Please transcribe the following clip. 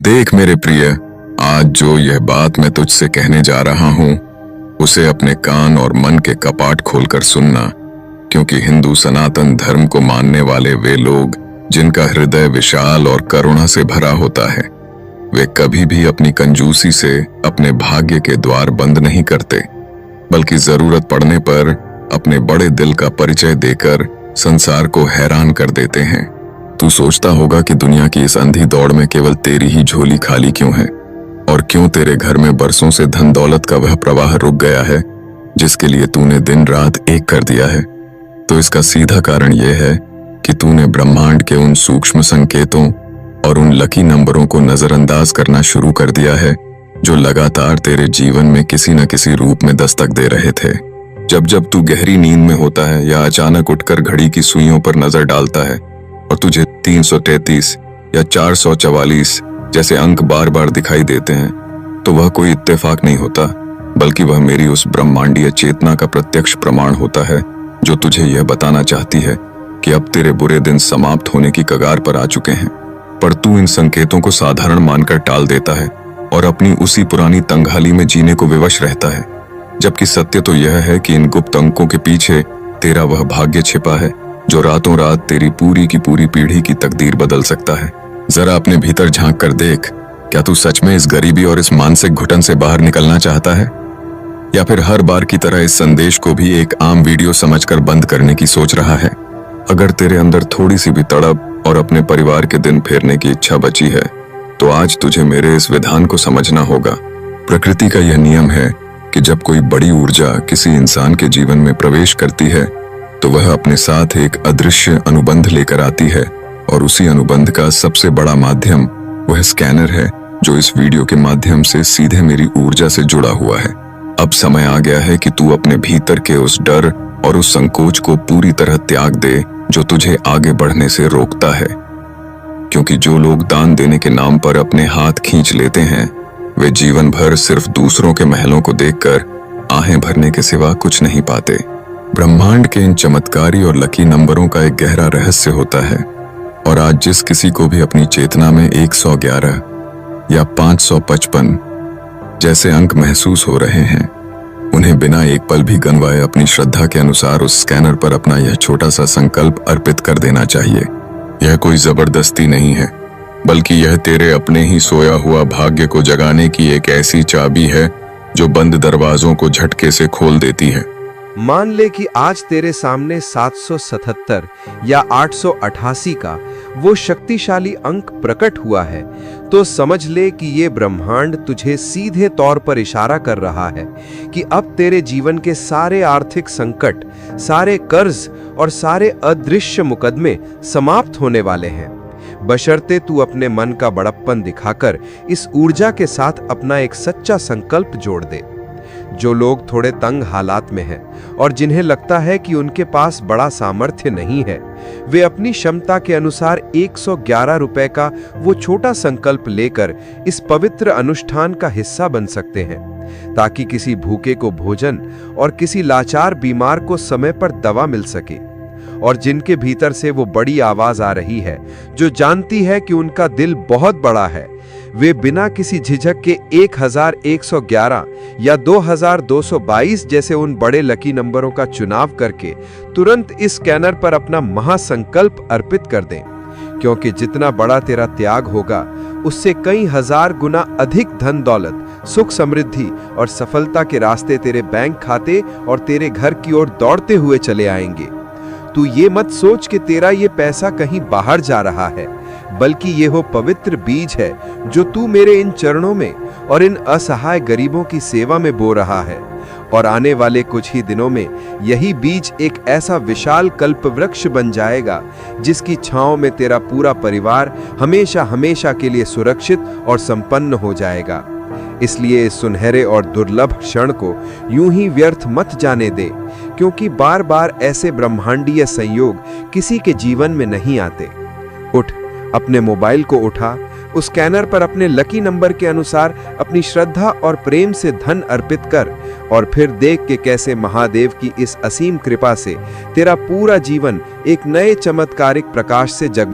देख मेरे प्रिय, आज जो यह बात मैं तुझसे कहने जा रहा हूं उसे अपने कान और मन के कपाट खोलकर सुनना, क्योंकि हिंदू सनातन धर्म को मानने वाले वे लोग जिनका हृदय विशाल और करुणा से भरा होता है, वे कभी भी अपनी कंजूसी से अपने भाग्य के द्वार बंद नहीं करते, बल्कि जरूरत पड़ने पर अपने बड़े दिल का परिचय देकर संसार को हैरान कर देते हैं। तू सोचता होगा कि दुनिया की इस अंधी दौड़ में केवल तेरी ही झोली खाली क्यों है, और क्यों तेरे घर में बरसों से धन दौलत का वह प्रवाह रुक गया है जिसके लिए तूने दिन रात एक कर दिया है। तो इसका सीधा कारण यह है कि तूने ब्रह्मांड के उन सूक्ष्म संकेतों और उन लकी नंबरों को नजरअंदाज करना शुरू कर दिया है जो लगातार तेरे जीवन में किसी न किसी रूप में दस्तक दे रहे थे। जब जब तू गहरी नींद में होता है या अचानक उठकर घड़ी की सुइयों पर नजर डालता है और तुझे 333 या 444 जैसे अंक बार बार दिखाई देते हैं, तो वह कोई इत्तेफाक नहीं होता, बल्कि वह मेरी उस ब्रह्मांडीय चेतना का प्रत्यक्ष प्रमाण होता है जो तुझे यह बताना चाहती है कि अब तेरे बुरे दिन समाप्त होने की कगार पर आ चुके हैं। पर तू इन संकेतों को साधारण मानकर टाल देता है और अपनी उसी पुरानी तंगहाली में जीने को विवश रहता है, जबकि सत्य तो यह है कि इन गुप्त अंकों के पीछे तेरा वह भाग्य छिपा है जो रातों रात तेरी पूरी की पूरी पीढ़ी की तकदीर बदल सकता है। जरा अपने भीतर झांक कर देख, क्या तू सच में इस गरीबी और इस मानसिक घुटन से बाहर निकलना चाहता है, या फिर हर बार की तरह इस संदेश को भी एक आम वीडियो समझकर बंद करने की सोच रहा है? अगर तेरे अंदर थोड़ी सी भी तड़प और अपने परिवार के दिन फेरने की इच्छा बची है, तो आज तुझे मेरे इस विधान को समझना होगा। प्रकृति का यह नियम है कि जब कोई बड़ी ऊर्जा किसी इंसान के जीवन में प्रवेश करती है तो वह अपने साथ एक अदृश्य अनुबंध लेकर आती है, और उसी अनुबंध का सबसे बड़ा माध्यम वह स्कैनर है जो इस वीडियो के माध्यम से सीधे मेरी ऊर्जा से जुड़ा हुआ है। अब समय आ गया है कि तू अपने भीतर के उस डर और उस संकोच को पूरी तरह त्याग दे जो तुझे आगे बढ़ने से रोकता है, क्योंकि जो लोग दान देने के नाम पर अपने हाथ खींच लेते हैं वे जीवन भर सिर्फ दूसरों के महलों को देखकर आहें भरने के सिवा कुछ नहीं पाते। ब्रह्मांड के इन चमत्कारी और लकी नंबरों का एक गहरा रहस्य होता है, और आज जिस किसी को भी अपनी चेतना में 111 या 555 जैसे अंक महसूस हो रहे हैं, उन्हें बिना एक पल भी गंवाए अपनी श्रद्धा के अनुसार उस स्कैनर पर अपना यह छोटा सा संकल्प अर्पित कर देना चाहिए। यह कोई जबरदस्ती नहीं है, बल्कि यह तेरे अपने ही सोया हुआ भाग्य को जगाने की एक ऐसी चाबी है जो बंद दरवाजों को झटके से खोल देती है। मान ले कि आज तेरे सामने 777 या 888 का वो शक्तिशाली अंक प्रकट हुआ है, तो समझ ले कि ये ब्रह्मांड तुझे सीधे तौर पर इशारा कर रहा है कि अब तेरे जीवन के सारे आर्थिक संकट, सारे कर्ज और सारे अदृश्य मुकदमे समाप्त होने वाले हैं, बशर्ते तू अपने मन का बड़प्पन दिखाकर इस ऊर्जा के साथ अपना एक सच्चा संकल्प जोड़ दे। जो लोग थोड़े तंग हालात में हैं और जिन्हें लगता है कि उनके पास बड़ा सामर्थ्य नहीं है, वे अपनी क्षमता के अनुसार 111 रुपए का वो छोटा संकल्प लेकर इस पवित्र अनुष्ठान का हिस्सा बन सकते हैं, ताकि किसी भूखे को भोजन और किसी लाचार बीमार को समय पर दवा मिल सके। और जिनके भीतर से वो बड़ी आवाज आ रही है जो जानती है कि उनका दिल बहुत बड़ा है, वे बिना किसी झिझक के 1111 या 2222 जैसे उन बड़े लकी नंबरों का चुनाव करके तुरंत इस स्कैनर पर अपना महासंकल्प अर्पित कर दें, क्योंकि जितना बड़ा तेरा त्याग होगा उससे कई हजार गुना अधिक धन दौलत, सुख समृद्धि और सफलता के रास्ते तेरे बैंक खाते और तेरे घर की ओर दौड़ते हुए चले आएंगे। तू ये मत सोच कि तेरा ये पैसा कहीं बाहर जा रहा है, बल्कि ये वो पवित्र बीज है जो तू मेरे इन चरणों में और इन असहाय गरीबों की सेवा में बो रहा है। और आने वाले कुछ ही दिनों में यही बीज एक ऐसा विशाल कल्प वृक्ष बन जाएगा जिसकी छांव में तेरा पूरा परिवार हमेशा हमेशा के लिए सुरक्षित और संपन्न हो जाएगा। इसलिए इस सुनहरे और दुर्लभ क्षण को यूं ही व्यर्थ मत जाने दे, क्योंकि बार बार ऐसे ब्रह्मांडीय संयोग किसी के जीवन में नहीं आते। उठ, अपने मोबाइल को उठा, उस स्कैनर पर अपने लकी नंबर के अनुसार अपनी श्रद्धा और प्रेम से धन अर्पित कर, और फिर देख के कैसे महादेव की इस असीम कृपा से तेरा पूरा जीवन एक नए चमत्कारिक प्रकाश से जग